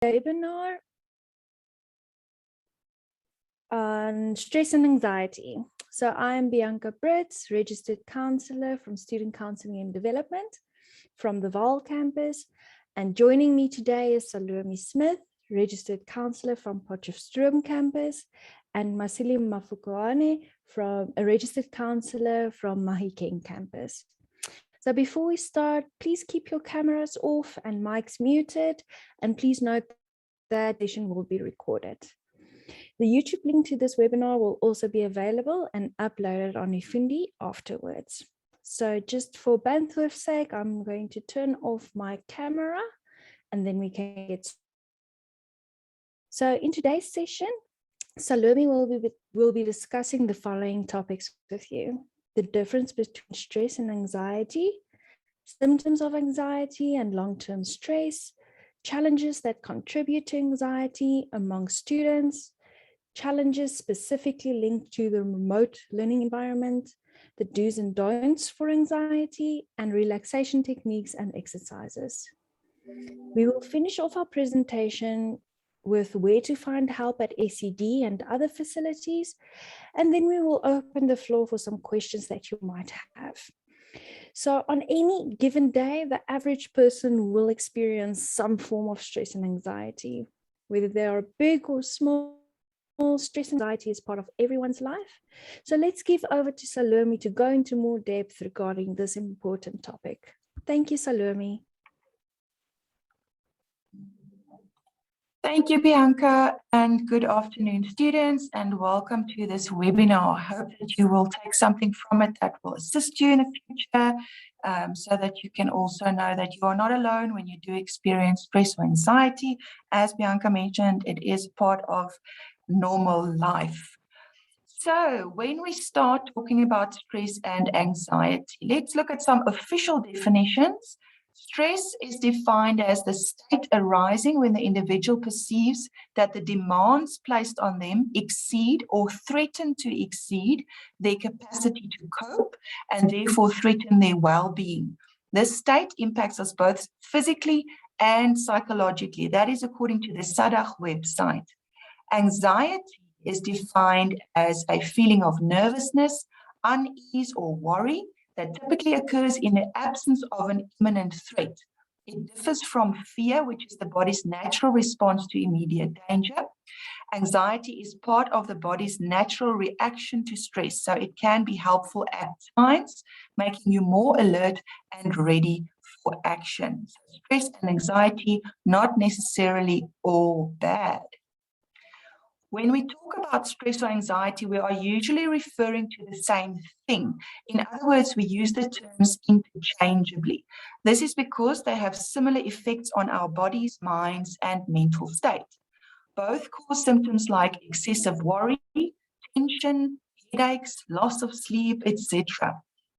Webinar on stress and anxiety. So I'm Bianca Brits, registered counselor from Student Counseling and Development from the Vaal campus. And joining me today is Salome Smith, registered counselor from Potchefstroom campus, and Masili Mafukwane, from a registered counselor from Mahikeng campus. So before we start, please keep your cameras off and mics muted, and please note that session will be recorded. The YouTube link to this webinar will also be available and uploaded on Ifundi afterwards. So just for bandwidth's sake, I'm going to turn off my camera and then we can get started. So in today's session, Salome will be discussing the following topics with you: the difference between stress and anxiety, symptoms of anxiety and long-term stress, challenges that contribute to anxiety among students, challenges specifically linked to the remote learning environment, the do's and don'ts for anxiety, and relaxation techniques and exercises. We will finish off our presentation with where to find help at SED and other facilities, and then we will open the floor for some questions that you might have. So on any given day, the average person will experience some form of stress and anxiety, whether they are big or small. Stress and anxiety is part of everyone's life. So let's give over to Salome to go into more depth regarding this important topic. Thank you, Salome. Thank you, Bianca, and good afternoon, students, and welcome to this webinar. I hope that you will take something from it that will assist you in the future, so that you can also know that you are not alone when you do experience stress or anxiety. As Bianca mentioned, it is part of normal life. So when we start talking about stress and anxiety, let's look at some official definitions. Stress is defined as the state arising when the individual perceives that the demands placed on them exceed or threaten to exceed their capacity to cope and therefore threaten their well-being. This state impacts us both physically and psychologically. That is according to the SADAG website. Anxiety is defined as a feeling of nervousness, unease, or worry that typically occurs in the absence of an imminent threat. It differs from fear, which is the body's natural response to immediate danger. Anxiety is part of the body's natural reaction to stress, so it can be helpful at times, making you more alert and ready for action. So stress and anxiety, not necessarily all bad. When we talk about stress or anxiety, we are usually referring to the same thing. In other words, we use the terms interchangeably. This is because they have similar effects on our bodies, minds, and mental state. Both cause symptoms like excessive worry, tension, headaches, loss of sleep, etc.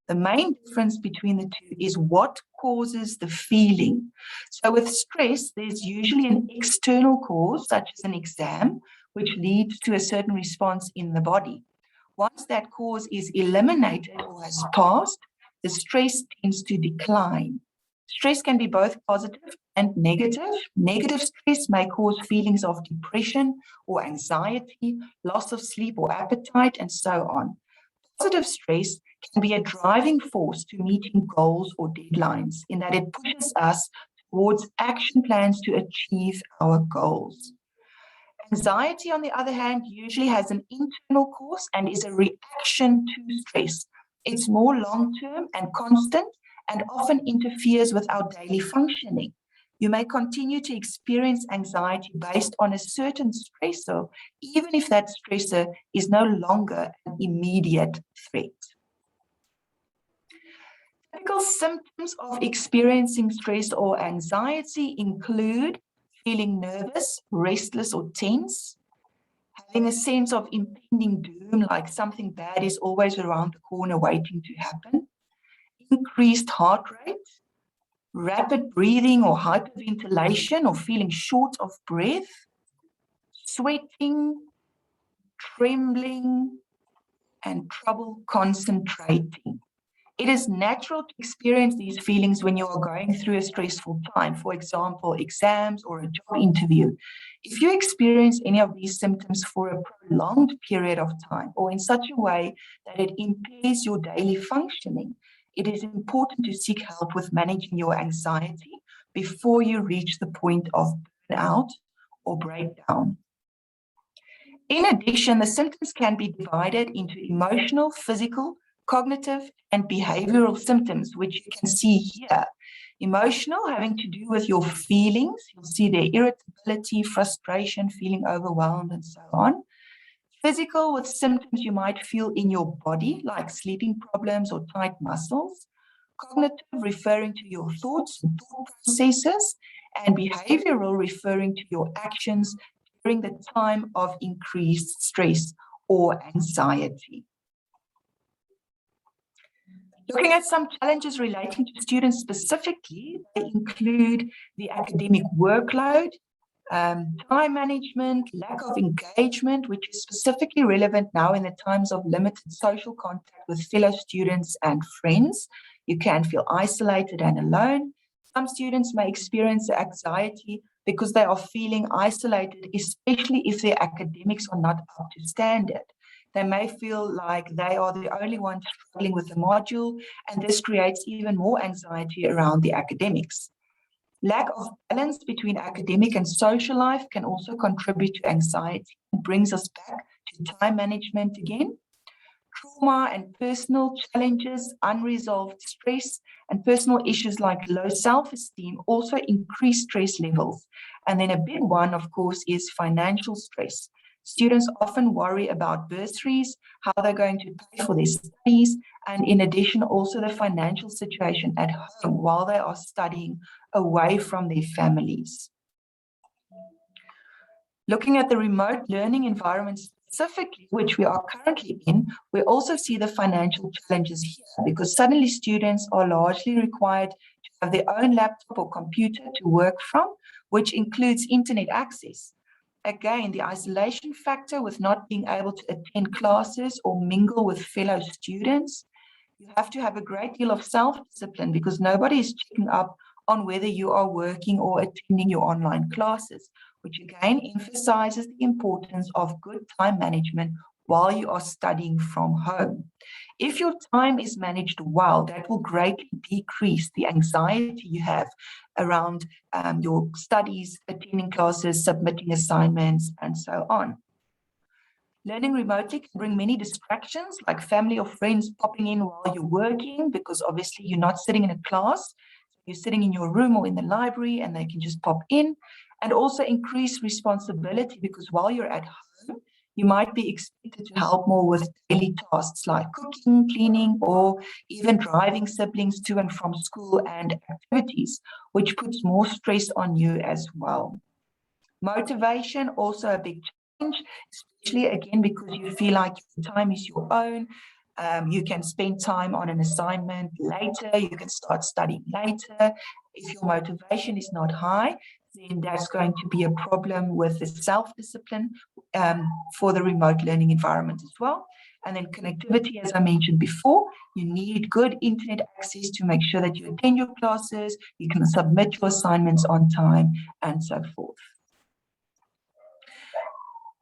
The main difference between the two is what causes the feeling. So with stress, there's usually an external cause, such as an exam, which leads to a certain response in the body. Once that cause is eliminated or has passed, the stress tends to decline. Stress can be both positive and negative. Negative stress may cause feelings of depression or anxiety, loss of sleep or appetite, and so on. Positive stress can be a driving force to meeting goals or deadlines, in that it pushes us towards action plans to achieve our goals. Anxiety, on the other hand, usually has an internal cause and is a reaction to stress. It's more long-term and constant and often interferes with our daily functioning. You may continue to experience anxiety based on a certain stressor, even if that stressor is no longer an immediate threat. Typical symptoms of experiencing stress or anxiety include feeling nervous, restless, or tense, having a sense of impending doom, like something bad is always around the corner waiting to happen, increased heart rate, rapid breathing or hyperventilation or feeling short of breath, sweating, trembling, and trouble concentrating. It is natural to experience these feelings when you are going through a stressful time, for example, exams or a job interview. If you experience any of these symptoms for a prolonged period of time or in such a way that it impairs your daily functioning, it is important to seek help with managing your anxiety before you reach the point of burnout or breakdown. In addition, the symptoms can be divided into emotional, physical, cognitive, and behavioral symptoms, which you can see here. Emotional, having to do with your feelings. You'll see their irritability, frustration, feeling overwhelmed, and so on. Physical, with symptoms you might feel in your body, like sleeping problems or tight muscles. Cognitive, referring to your thoughts and thought processes. And behavioral, referring to your actions during the time of increased stress or anxiety. Looking at some challenges relating to students specifically, they include the academic workload, time management, lack of engagement, which is specifically relevant now in the times of limited social contact with fellow students and friends. You can feel isolated and alone. Some students may experience anxiety because they are feeling isolated, especially if their academics are not up to standard. They may feel like they are the only ones struggling with the module, and this creates even more anxiety around the academics. Lack of balance between academic and social life can also contribute to anxiety and brings us back to time management again. Trauma and personal challenges, unresolved stress, and personal issues like low self-esteem also increase stress levels. And then a big one, of course, is financial stress. Students often worry about bursaries, how they're going to pay for their studies, and in addition, also the financial situation at home while they are studying away from their families. Looking at the remote learning environment specifically, which we are currently in, we also see the financial challenges here because suddenly students are largely required to have their own laptop or computer to work from, which includes internet access. Again, the isolation factor with not being able to attend classes or mingle with fellow students. You have to have a great deal of self-discipline because nobody is checking up on whether you are working or attending your online classes, which again emphasizes the importance of good time management while you are studying from home. If your time is managed well, that will greatly decrease the anxiety you have around your studies, attending classes, submitting assignments, and so on. Learning remotely can bring many distractions, like family or friends popping in while you're working, because obviously you're not sitting in a class. You're sitting in your room or in the library, and they can just pop in. And also increase responsibility, because while you're at home, you might be expected to help more with daily tasks like cooking, cleaning, or even driving siblings to and from school and activities, which puts more stress on you as well. Motivation, also a big challenge, especially again because you feel like your time is your own. You can spend time on an assignment later, you can start studying later. If your motivation is not high, then that's going to be a problem with the self-discipline for the remote learning environment as well. And then connectivity, as I mentioned before, you need good internet access to make sure that you attend your classes, you can submit your assignments on time, and so forth.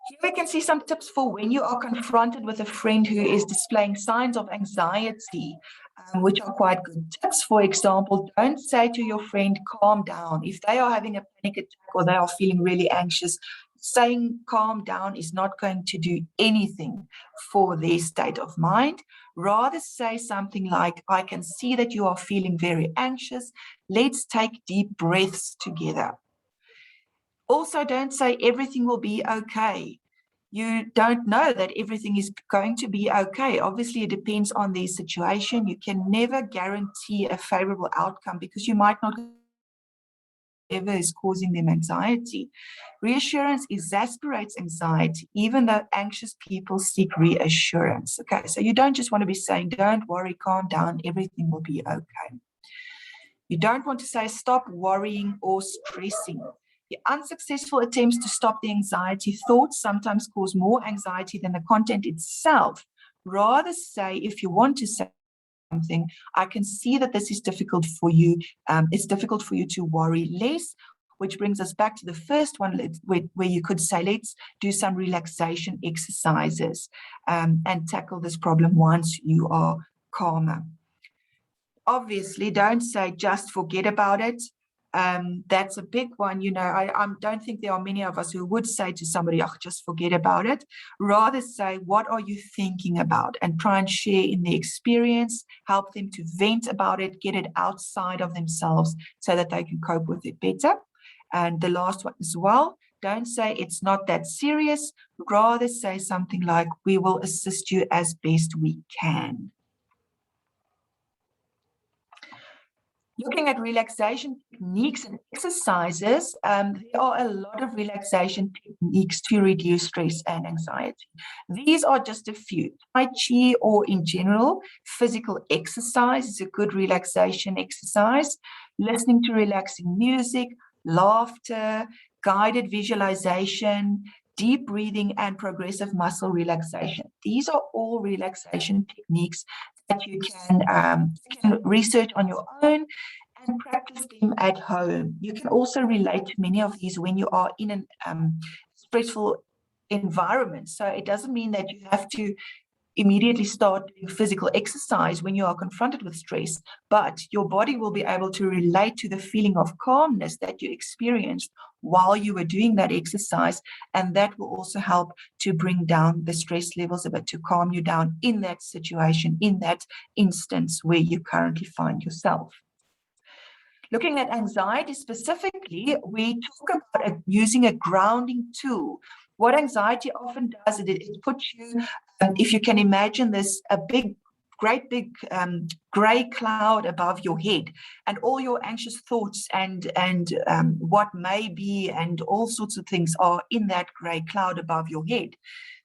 Here we can see some tips for when you are confronted with a friend who is displaying signs of anxiety, which are quite good tips. For example, don't say to your friend, calm down. If they are having a panic attack or they are feeling really anxious, saying calm down is not going to do anything for their state of mind. Rather say something like, I can see that you are feeling very anxious. Let's take deep breaths together. Also, don't say everything will be okay. You don't know that everything is going to be okay. Obviously, it depends on the situation. You can never guarantee a favorable outcome because you might not ever is causing them anxiety. Reassurance exasperates anxiety, even though anxious people seek reassurance. Okay, so you don't just want to be saying, don't worry, calm down, everything will be okay. You don't want to say, stop worrying or stressing. The unsuccessful attempts to stop the anxiety thoughts sometimes cause more anxiety than the content itself. Rather say, if you want to say, something. I can see that this is difficult for you. It's difficult for you to worry less, which brings us back to the first one where you could say, let's do some relaxation exercises and tackle this problem once you are calmer. Obviously, don't say just forget about it. That's a big one. You know, I don't think there are many of us who would say to somebody, oh, just forget about it. Rather say, what are you thinking about? And try and share in the experience, help them to vent about it, get it outside of themselves so that they can cope with it better. And the last one as well, don't say it's not that serious. Rather say something like, we will assist you as best we can. Looking at relaxation techniques and exercises, there are a lot of relaxation techniques to reduce stress and anxiety. These are just a few. Tai Chi, or in general, physical exercise is a good relaxation exercise. Listening to relaxing music, laughter, guided visualization, deep breathing, and progressive muscle relaxation. These are all relaxation techniques that you can research on your own and practice them at home. You can also relate to many of these when you are in an stressful environment. So it doesn't mean that you have to immediately start doing physical exercise when you are confronted with stress, but your body will be able to relate to the feeling of calmness that you experienced while you were doing that exercise, and that will also help to bring down the stress levels a bit, to calm you down in that situation, in that instance where you currently find yourself. Looking at anxiety specifically, we talk about using a grounding tool. What anxiety often does, it puts you, if you can imagine this, a great big gray cloud above your head, and all your anxious thoughts and what may be and all sorts of things are in that gray cloud above your head,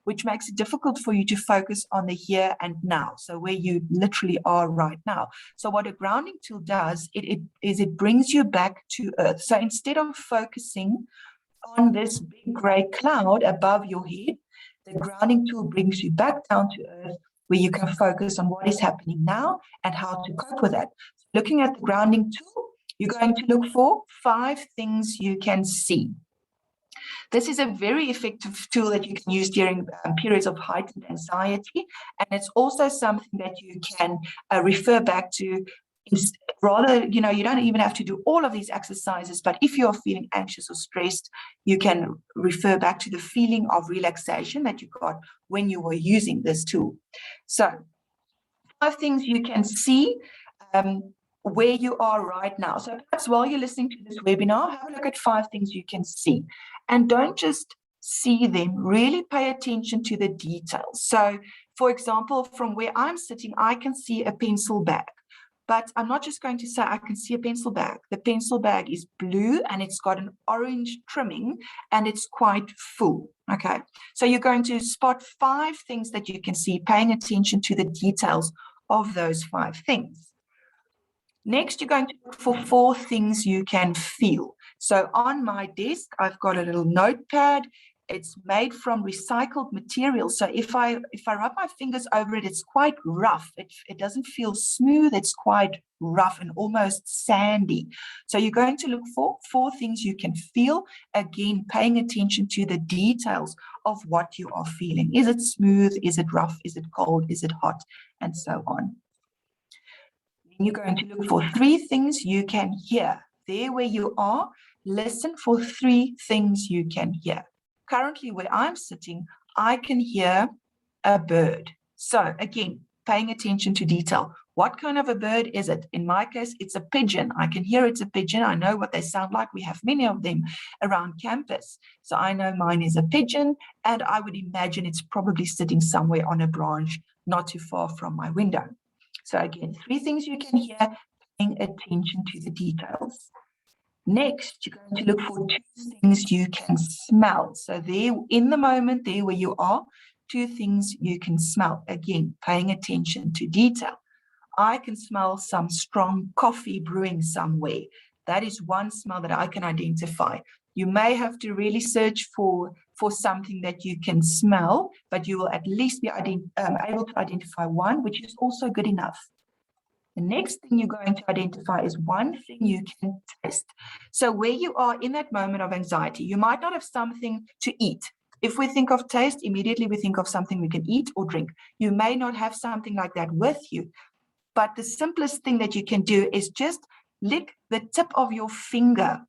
which makes it difficult for you to focus on the here and now, so where you literally are right now. So what a grounding tool does, it brings you back to earth. So instead of focusing on this big gray cloud above your head, the grounding tool brings you back down to earth, where you can focus on what is happening now and how to cope with that. Looking at the grounding tool, you're going to look for 5 things you can see. This is a very effective tool that you can use during periods of heightened anxiety, and it's also something that you can refer back to. Rather, you don't even have to do all of these exercises, but if you're feeling anxious or stressed, you can refer back to the feeling of relaxation that you got when you were using this tool. So 5 things you can see where you are right now. So perhaps while you're listening to this webinar, have a look at 5 things you can see. And don't just see them, really pay attention to the details. So, for example, from where I'm sitting, I can see a pencil bag. But I'm not just going to say I can see a pencil bag. The pencil bag is blue and it's got an orange trimming and it's quite full. Okay, so you're going to spot 5 things that you can see, paying attention to the details of those 5 things. Next, you're going to look for 4 things you can feel. So on my desk, I've got a little notepad. It's made from recycled material. So if I rub my fingers over it, it's quite rough. It doesn't feel smooth. It's quite rough and almost sandy. So you're going to look for 4 things you can feel. Again, paying attention to the details of what you are feeling. Is it smooth? Is it rough? Is it cold? Is it hot? And so on. You're going to look for 3 things you can hear. There where you are, listen for 3 things you can hear. Currently, where I'm sitting, I can hear a bird. So again, paying attention to detail. What kind of a bird is it? In my case, it's a pigeon. I can hear it's a pigeon. I know what they sound like. We have many of them around campus. So I know mine is a pigeon, and I would imagine it's probably sitting somewhere on a branch not too far from my window. So again, 3 things you can hear, paying attention to the details. Next, you're going to look for 2 things you can smell. So there, in the moment, there where you are, 2 things you can smell. Again, paying attention to detail. I can smell some strong coffee brewing somewhere. That is one smell that I can identify. You may have to really search for something that you can smell, but you will at least be able to identify one, which is also good enough. The next thing you're going to identify is one thing you can taste. So where you are in that moment of anxiety, you might not have something to eat. If we think of taste, immediately we think of something we can eat or drink. You may not have something like that with you, but the simplest thing that you can do is just lick the tip of your finger.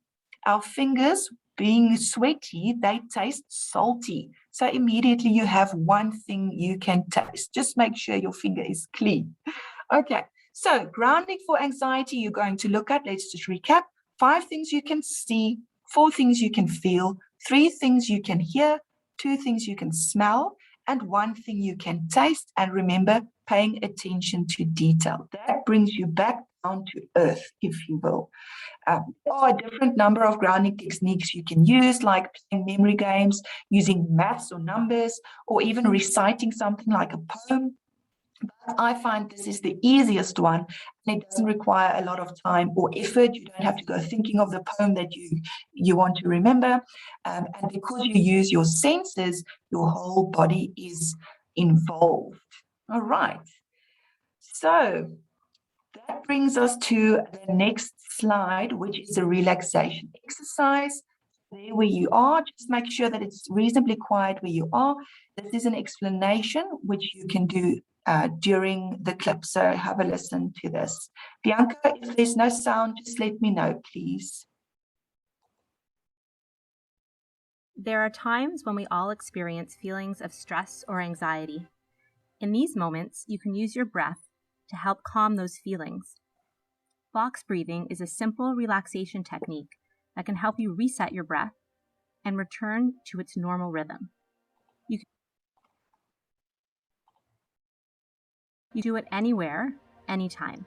Our fingers, being sweaty, they taste salty. So immediately you have one thing you can taste. Just make sure your finger is clean. Okay, so grounding for anxiety, you're going to look at, let's just recap, 5 things you can see, 4 things you can feel, 3 things you can hear, 2 things you can smell, and 1 thing you can taste. And remember, paying attention to detail. That brings you back down to earth, if you will. There are a different number of grounding techniques you can use, like playing memory games, using maths or numbers, or even reciting something like a poem. But I find this is the easiest one, and it doesn't require a lot of time or effort. You don't have to go thinking of the poem that you want to remember. And because you use your senses, your whole body is involved. All right. So that brings us to the next slide, which is a relaxation exercise. There where you are, just make sure that it's reasonably quiet where you are. This is an explanation which you can do during the clip. So have a listen to this. Bianca, if there's no sound, just let me know, please. There are times when we all experience feelings of stress or anxiety. In these moments, you can use your breath to help calm those feelings. Box breathing is a simple relaxation technique that can help you reset your breath and return to its normal rhythm. You can do it anywhere, anytime.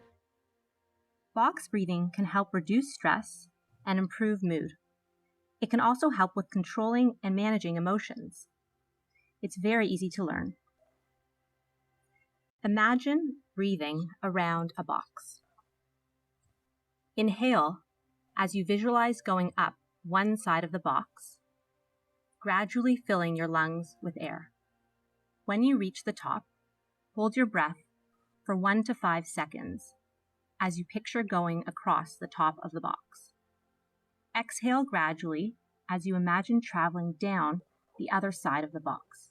Box breathing can help reduce stress and improve mood. It can also help with controlling and managing emotions. It's very easy to learn. Imagine breathing around a box. Inhale as you visualize going up one side of the box, gradually filling your lungs with air. When you reach the top, hold your breath for 1 to 5 seconds as you picture going across the top of the box. Exhale gradually as you imagine traveling down the other side of the box.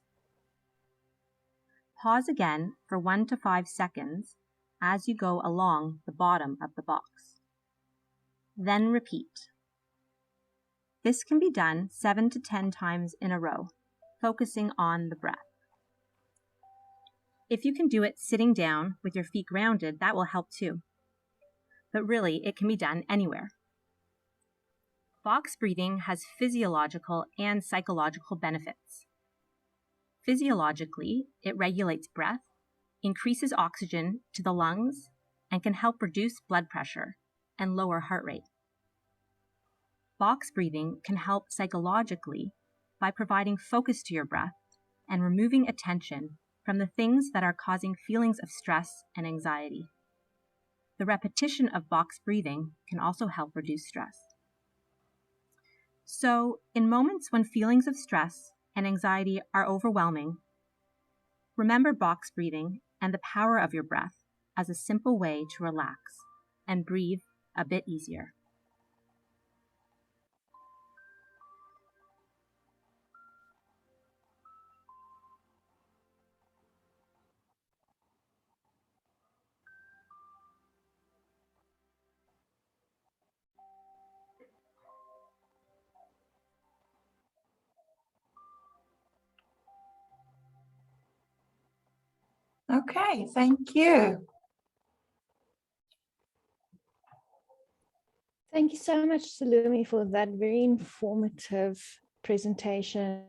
Pause again for 1 to 5 seconds as you go along the bottom of the box. Then repeat. This can be done 7 to 10 times in a row, focusing on the breath. If you can do it sitting down with your feet grounded, that will help too. But really, it can be done anywhere. Box breathing has physiological and psychological benefits. Physiologically, it regulates breath, increases oxygen to the lungs, and can help reduce blood pressure and lower heart rate. Box breathing can help psychologically by providing focus to your breath and removing attention from the things that are causing feelings of stress and anxiety. The repetition of box breathing can also help reduce stress. So, in moments when feelings of stress and anxiety are overwhelming, remember box breathing and the power of your breath as a simple way to relax and breathe a bit easier. Okay, thank you. Thank you so much, Salome, for that very informative presentation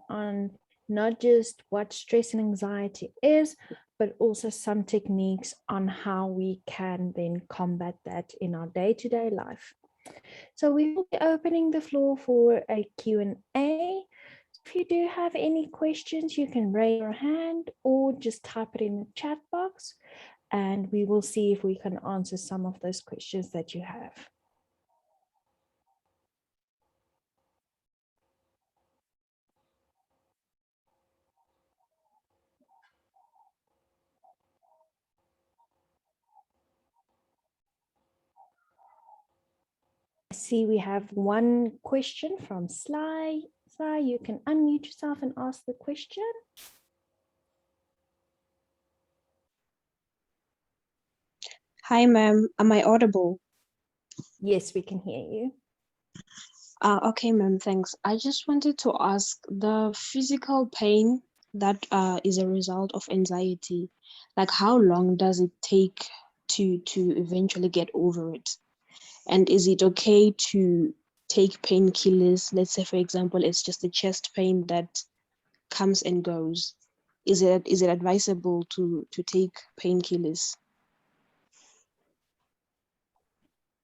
on not just what stress and anxiety is, but also some techniques on how we can then combat that in our day-to-day life. So we will be opening the floor for a Q&A. If you do have any questions, you can raise your hand or just type it in the chat box, and we will see if we can answer some of those questions that you have. see we have one question from Sly. Sly, you can unmute yourself and ask the question. Hi, ma'am. Am I audible? Yes, we can hear you. Okay, ma'am, thanks. I just wanted to ask, the physical pain that is a result of anxiety, like how long does it take to eventually get over it? And is it okay to take painkillers? Let's say, for example, it's just a chest pain that comes and goes. Is it advisable to take painkillers?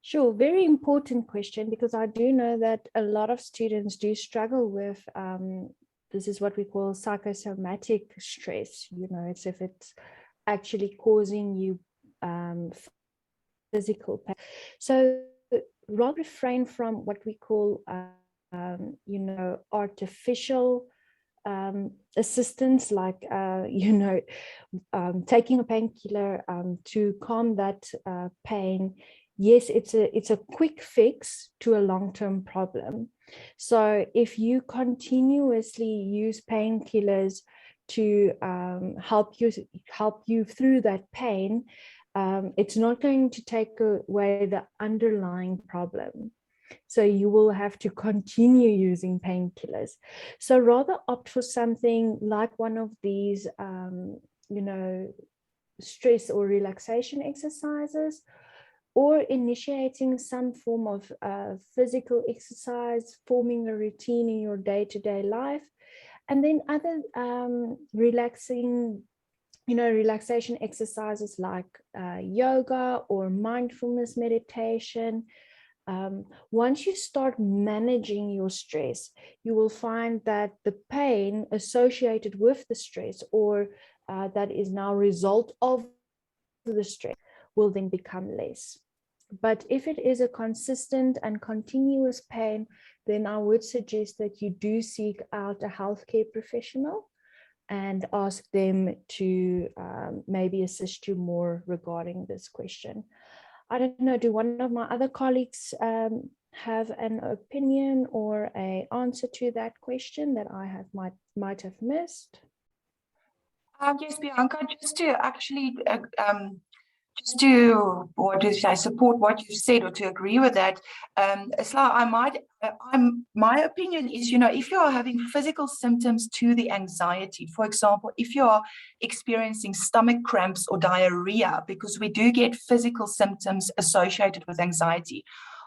Sure, very important question, because I do know that a lot of students do struggle with this is what we call psychosomatic stress. You know, it's if it's actually causing you physical pain. So rather refrain from what we call you know, artificial assistance, like you know, taking a painkiller to calm that pain. Yes, it's a quick fix to a long-term problem. So if you continuously use painkillers to help you through that pain, it's not going to take away the underlying problem. So you will have to continue using painkillers. So rather opt for something like one of these, you know, stress or relaxation exercises, or initiating some form of physical exercise, forming a routine in your day-to-day life, and then other relaxation exercises like yoga or mindfulness meditation. Once you start managing your stress, you will find that the pain associated with the stress, or that is now a result of the stress, will then become less. But if it is a consistent and continuous pain, then I would suggest that you do seek out a healthcare professional and ask them to maybe assist you more regarding this question. I don't know, do one of my other colleagues have an opinion or an answer to that question that I might have missed? Yes, Bianca, just to actually just to, or to say, support what you said, or to agree with that, my opinion is, you know, if you are having physical symptoms to the anxiety, for example, if you are experiencing stomach cramps or diarrhea, because we do get physical symptoms associated with anxiety,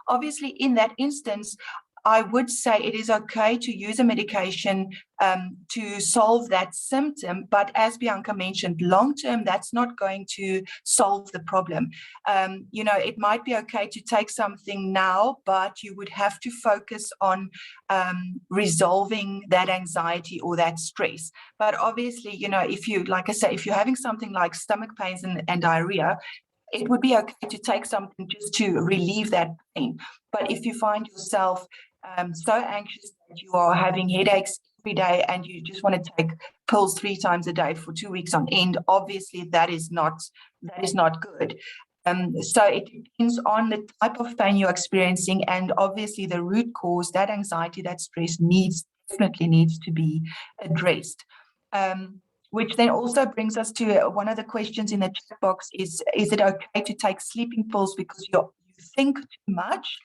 obviously in that instance, I would say it is okay to use a medication to solve that symptom. But as Bianca mentioned, long-term, that's not going to solve the problem. You know, it might be okay to take something now, but you would have to focus on resolving that anxiety or that stress. But obviously, you know, if you, like I say, if you're having something like stomach pains and diarrhea, it would be okay to take something just to relieve that pain. But if you find yourself so anxious that you are having headaches every day and you just want to take pills 3 times a day for 2 weeks on end, obviously that is not good. So it depends on the type of pain you're experiencing, and obviously the root cause, that anxiety, that stress definitely needs to be addressed. Which then also brings us to one of the questions in the chat box is it okay to take sleeping pills because you think too much?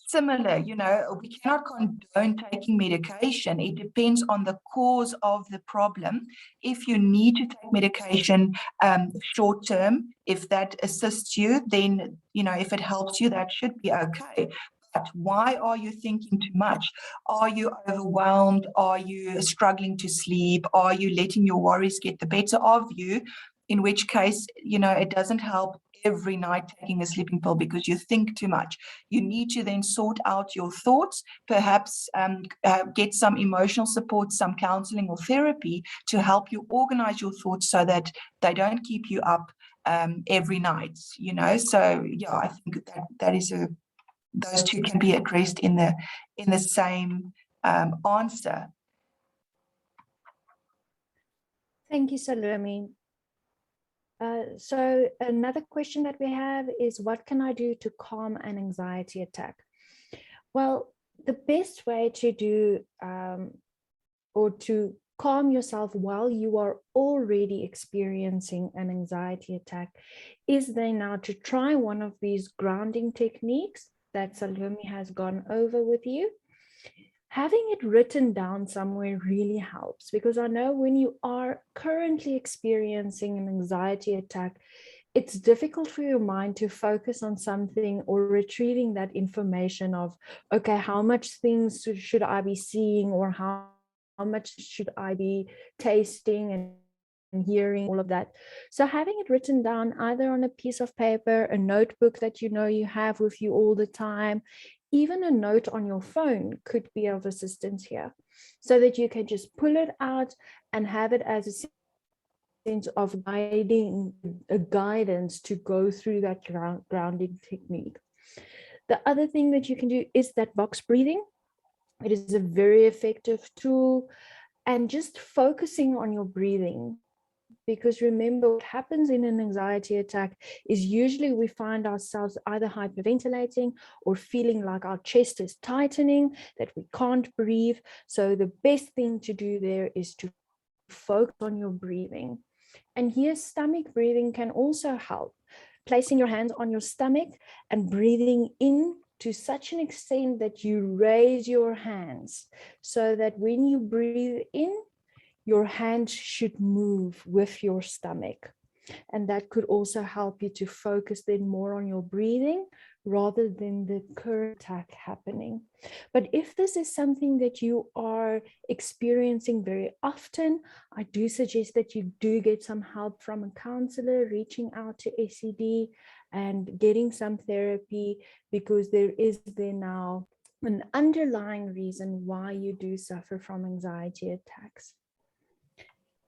Similar, you know, we cannot condone taking medication. It depends on the cause of the problem. If you need to take medication short term, if that assists you, then, you know, if it helps you, that should be okay. But why are you thinking too much? Are you overwhelmed? Are you struggling to sleep? Are you letting your worries get the better of you? In which case, you know, it doesn't help every night taking a sleeping pill because you think too much. You need to then sort out your thoughts, perhaps get some emotional support, some counseling or therapy to help you organize your thoughts so that they don't keep you up every night, you know. So yeah, I think that is those two can be addressed in the same answer. Thank you, Salome. So another question that we have is, what can I do to calm an anxiety attack? Well, the best way to do or to calm yourself while you are already experiencing an anxiety attack is then now to try one of these grounding techniques that Salome has gone over with you. Having it written down somewhere really helps, because I know when you are currently experiencing an anxiety attack, it's difficult for your mind to focus on something or retrieving that information of, okay, how much things should I be seeing, or how much should I be tasting and hearing, all of that. So having it written down either on a piece of paper, a notebook that you know you have with you all the time, even a note on your phone could be of assistance here, so that you can just pull it out and have it as a sense of guidance to go through that grounding technique. The other thing that you can do is that box breathing. It is a very effective tool, and just focusing on your breathing, because remember, what happens in an anxiety attack is usually we find ourselves either hyperventilating or feeling like our chest is tightening, that we can't breathe. So the best thing to do there is to focus on your breathing. And here, stomach breathing can also help. Placing your hands on your stomach and breathing in to such an extent that you raise your hands, so that when you breathe in, your hands should move with your stomach. And that could also help you to focus then more on your breathing rather than the current attack happening. But if this is something that you are experiencing very often, I do suggest that you do get some help from a counselor, reaching out to SED and getting some therapy, because there is there now an underlying reason why you do suffer from anxiety attacks.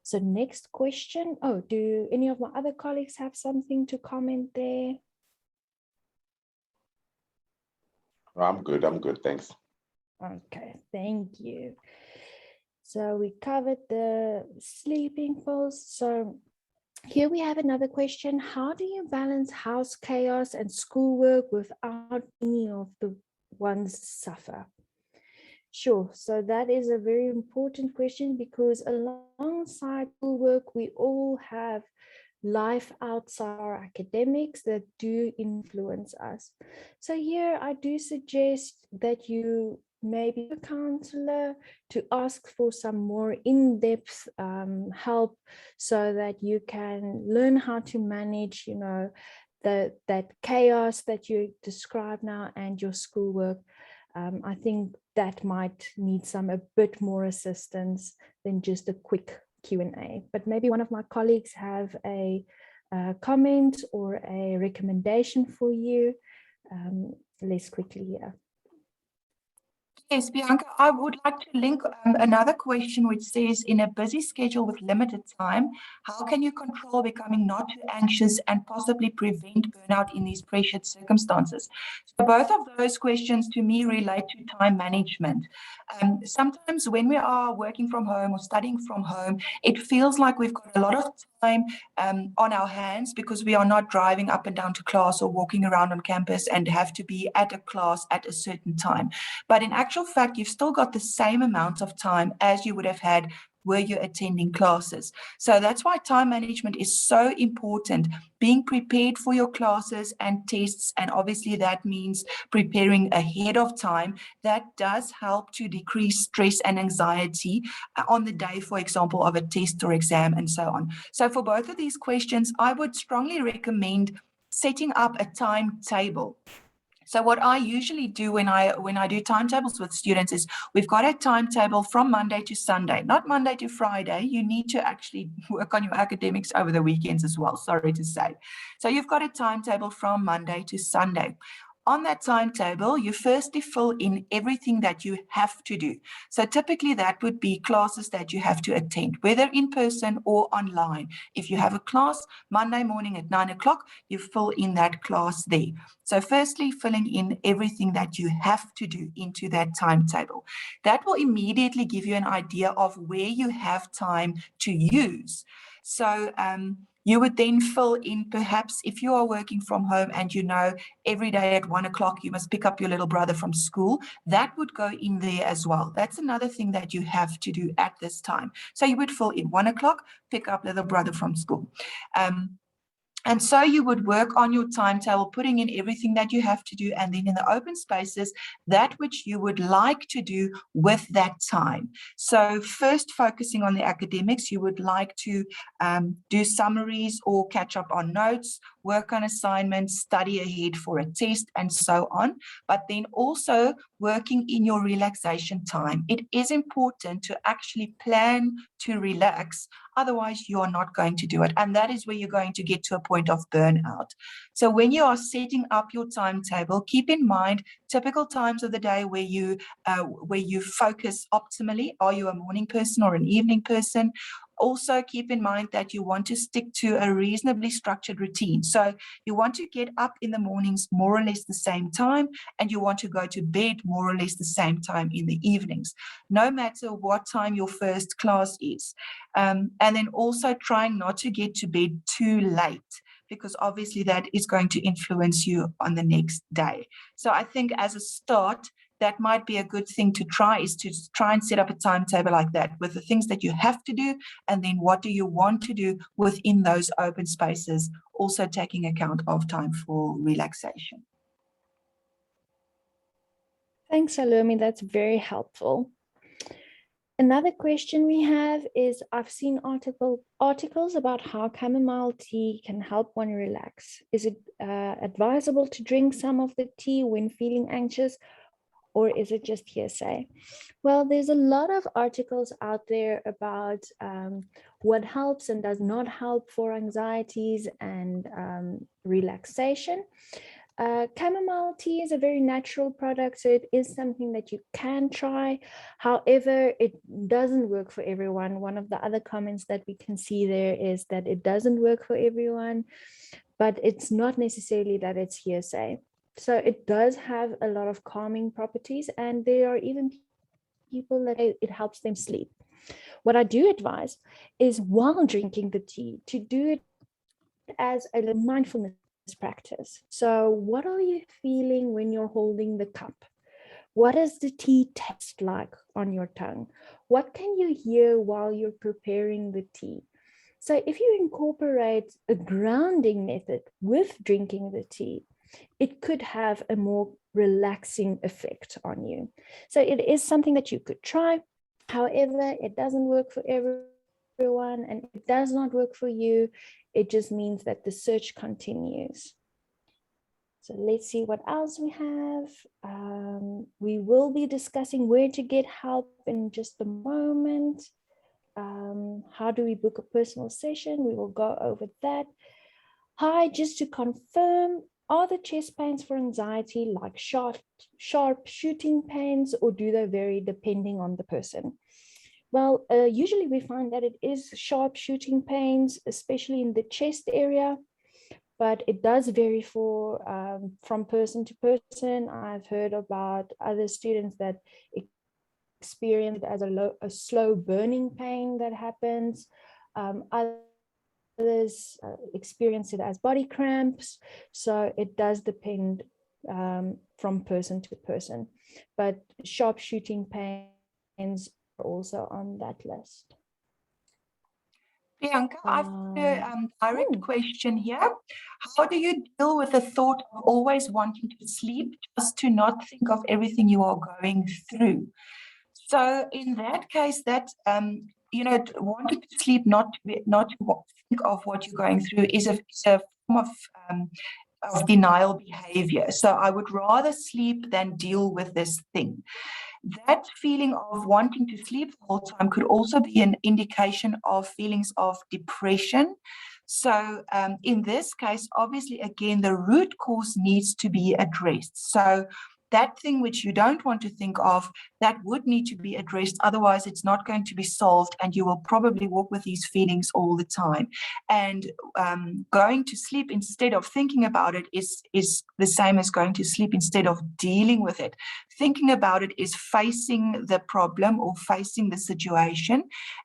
So next question. Oh, do any of my other colleagues have something to comment there? I'm good, thanks. Okay, thank you. So we covered the sleeping pills. So here we have another question. How do you balance house chaos and schoolwork without any of the ones suffer? Sure. So that is a very important question, because alongside schoolwork, we all have life outside our academics that do influence us. So here I do suggest that you maybe a counselor to ask for some more in-depth help, so that you can learn how to manage, you know, that chaos that you describe now and your schoolwork. I think that might need a bit more assistance than just a quick Q&A. But maybe one of my colleagues have a comment or a recommendation for you. Let's quickly hear. Yes, Bianca, I would like to link another question which says, in a busy schedule with limited time, how can you control becoming not too anxious and possibly prevent burnout in these pressured circumstances? So both of those questions to me relate to time management. Sometimes when we are working from home or studying from home, it feels like we've got a lot of time on our hands, because we are not driving up and down to class or walking around on campus and have to be at a class at a certain time. But in actual fact, you've still got the same amount of time as you would have had were you attending classes. So that's why time management is so important, being prepared for your classes and tests. And obviously that means preparing ahead of time. That does help to decrease stress and anxiety on the day, for example, of a test or exam and so on. So for both of these questions, I would strongly recommend setting up a timetable. So what I usually do when I do timetables with students is, we've got a timetable from Monday to Sunday, not Monday to Friday. You need to actually work on your academics over the weekends as well, sorry to say. So you've got a timetable from Monday to Sunday. On that timetable, you firstly fill in everything that you have to do. So typically that would be classes that you have to attend, whether in person or online. If you have a class Monday morning at 9 o'clock, you fill in that class there. So firstly, filling in everything that you have to do into that timetable. That will immediately give you an idea of where you have time to use. So You would then fill in, perhaps if you are working from home and you know every day at 1 o'clock you must pick up your little brother from school, that would go in there as well. That's another thing that you have to do at this time. So you would fill in 1 o'clock, pick up little brother from school. And so you would work on your timetable, putting in everything that you have to do, and then in the open spaces, that which you would like to do with that time. So first focusing on the academics, you would like to do summaries or catch up on notes, work on assignments, study ahead for a test, and so on. But then also working in your relaxation time. It is important to actually plan to relax. Otherwise, you are not going to do it. And that is where you're going to get to a point of burnout. So when you are setting up your timetable, keep in mind typical times of the day where you focus optimally. Are you a morning person or an evening person? Also keep in mind that you want to stick to a reasonably structured routine. So you want to get up in the mornings more or less the same time, and you want to go to bed more or less the same time in the evenings, no matter what time your first class is. And then also trying not to get to bed too late, because obviously that is going to influence you on the next day. So I think as a start, that might be a good thing to try, is to try and set up a timetable like that with the things that you have to do, and then what do you want to do within those open spaces, also taking account of time for relaxation. Thanks, Salome. That's very helpful. Another question we have is, I've seen articles about how chamomile tea can help one relax. Is it advisable to drink some of the tea when feeling anxious, or is it just hearsay? Well, there's a lot of articles out there about what helps and does not help for anxieties and relaxation. Chamomile tea is a very natural product, so it is something that you can try. However, it doesn't work for everyone. One of the other comments that we can see there is that it doesn't work for everyone, but it's not necessarily that it's hearsay. So it does have a lot of calming properties, and there are even people that it helps them sleep. What I do advise is, while drinking the tea, to do it as a mindfulness practice. So what are you feeling when you're holding the cup? What does the tea taste like on your tongue? What can you hear while you're preparing the tea? So if you incorporate a grounding method with drinking the tea, it could have a more relaxing effect on you. So it is something that you could try. However, it doesn't work for everyone, and it does not work for you. It just means that the search continues. So let's see what else we have. We will be discussing where to get help in just a moment. How do we book a personal session? We will go over that. Hi, just to confirm, are the chest pains for anxiety like sharp shooting pains, or do they vary depending on the person? Well, usually we find that it is sharp shooting pains, especially in the chest area, but it does vary from person to person. I've heard about other students that experience it as a slow burning pain that happens. Others experience it as body cramps. So it does depend from person to person, but sharp shooting pains are also on that list. Bianca, I've got a direct question here. How do you deal with the thought of always wanting to sleep, just to not think of everything you are going through? So in that case, that wanting to sleep, not to think of what you're going through, is a form of denial behavior. So I would rather sleep than deal with this thing. That feeling of wanting to sleep the whole time could also be an indication of feelings of depression. So in this case, obviously, again, the root cause needs to be addressed. So that thing which you don't want to think of, that would need to be addressed. Otherwise, it's not going to be solved, and you will probably walk with these feelings all the time. And going to sleep instead of thinking about it is the same as going to sleep instead of dealing with it. Thinking about it is facing the problem or facing the situation.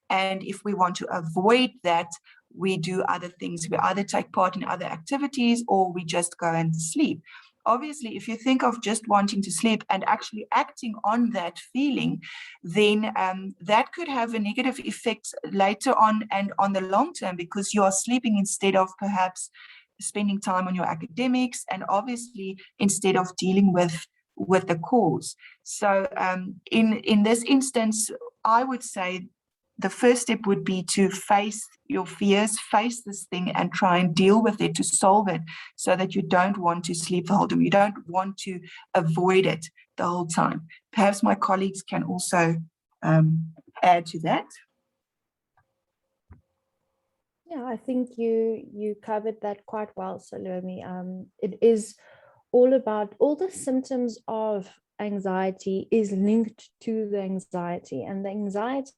And if we want to avoid that, we do other things. We either take part in other activities or we just go and sleep. Obviously, if you think of just wanting to sleep and actually acting on that feeling, then that could have a negative effect later on and on the long term, because you are sleeping instead of perhaps spending time on your academics, and obviously instead of dealing with the cause. So in this instance, I would say the first step would be to face your fears, face this thing and try and deal with it, to solve it, so that you don't want to sleep the whole time. You don't want to avoid it the whole time. Perhaps my colleagues can also add to that. Yeah, I think you covered that quite well, Salome. It is all about, all the symptoms of anxiety is linked to the anxiety, and the anxiety,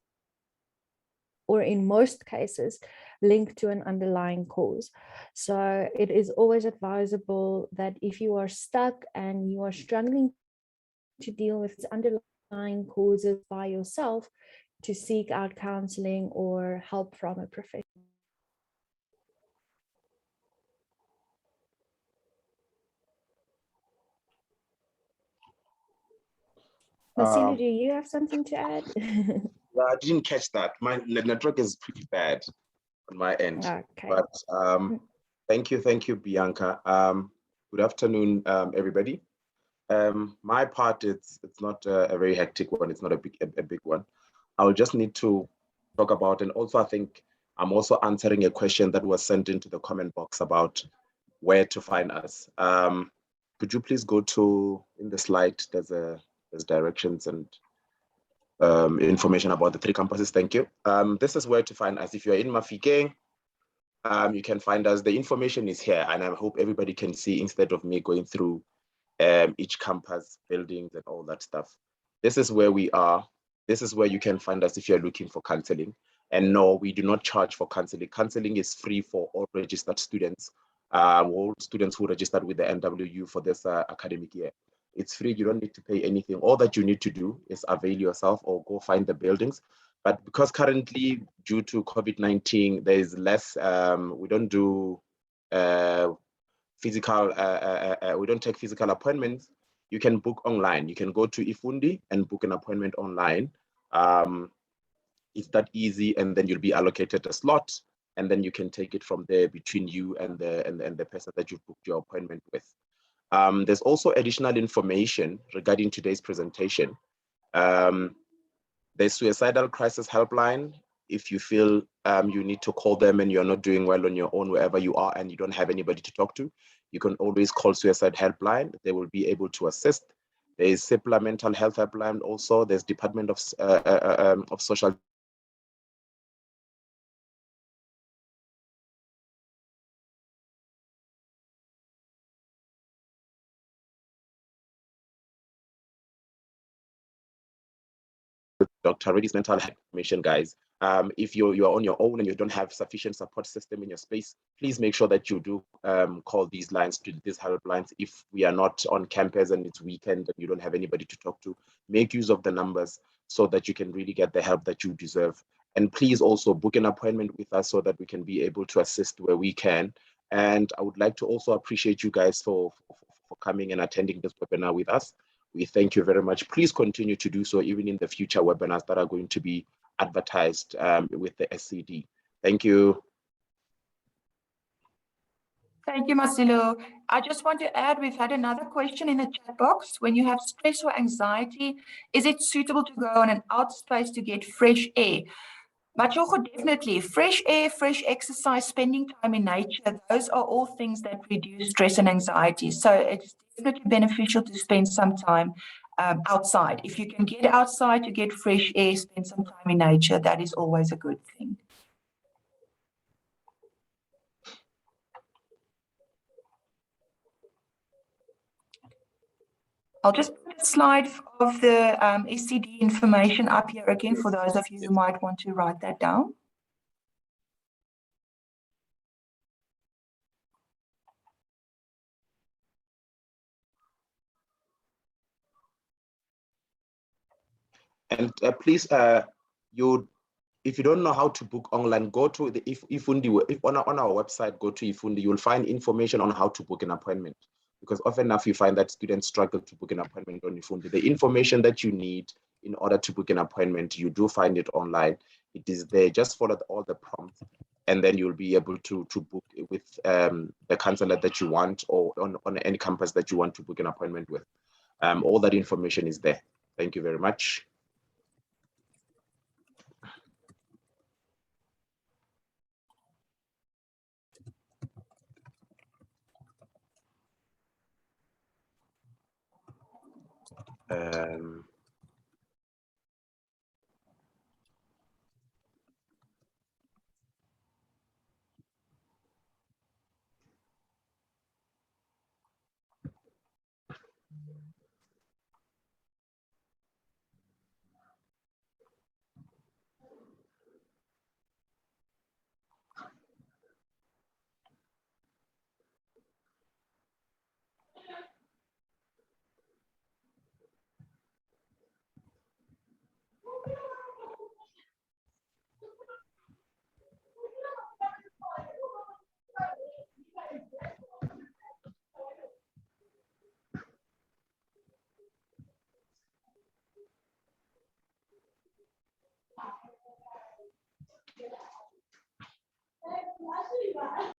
or in most cases, linked to an underlying cause. So it is always advisable that if you are stuck and you are struggling to deal with underlying causes by yourself, to seek out counseling or help from a professional. Masilu, do you have something to add? I didn't catch that. My network is pretty bad on my end. Okay. But thank you, Bianca. Good afternoon, everybody. My part, it's not a very hectic one. It's not a big one. I'll just need to talk about, and also I think I'm also answering a question that was sent into the comment box about where to find us. Could you please go to, in the slide, there's directions and information about the 3 campuses. Thank you. This is where to find us. If you're in Mafikeng, you can find us. The information is here, and I hope everybody can see instead of me going through each campus, buildings, and all that stuff. This is where we are. This is where you can find us if you're looking for counseling. And no, we do not charge for counseling. Counseling is free for all registered students, all students who registered with the NWU for this academic year. It's free. You don't need to pay anything. All that you need to do is avail yourself or go find the buildings. But because currently, due to COVID-19, there is less, we don't do physical, we don't take physical appointments. You can book online. You can go to Ifundi and book an appointment online. It's that easy, and then you'll be allocated a slot, and then you can take it from there between you and the person that you've booked your appointment with. There's also additional information regarding today's presentation. There's suicidal crisis helpline. If you feel you need to call them and you're not doing well on your own wherever you are and you don't have anybody to talk to, you can always call suicide helpline. They will be able to assist. There is SIPLA mental health helpline also. There's Department of Social Dr. Reddy's mental health information, guys. If you're on your own and you don't have sufficient support system in your space, please make sure that you do call these lines, to these helplines. If we are not on campus and it's weekend and you don't have anybody to talk to, make use of the numbers so that you can really get the help that you deserve. And please also book an appointment with us so that we can be able to assist where we can. And I would like to also appreciate you guys for coming and attending this webinar with us. We thank you very much. Please continue to do so even in the future webinars that are going to be advertised with the SCD. Thank you. Thank you, Marcelo. I just want to add, we've had another question in the chat box. When you have stress or anxiety, is it suitable to go on an out space to get fresh air? Matshogo, definitely. Fresh air, fresh exercise, spending time in nature, those are all things that reduce stress and anxiety. So it's definitely beneficial to spend some time outside. If you can get outside to get fresh air, spend some time in nature, that is always a good thing. I'll just put a slide of the SCD information up here again for those of you who might want to write that down. And please, you if you don't know how to book online, go to the Ifundi. If on our website, go to Ifundi, you'll find information on how to book an appointment. Because often enough, you find that students struggle to book an appointment on Ifundi. The information that you need in order to book an appointment, you do find it online. It is there. Just follow all the prompts, and then you'll be able to book with the counselor that you want, or on any campus that you want to book an appointment with. All that information is there. Thank you very much.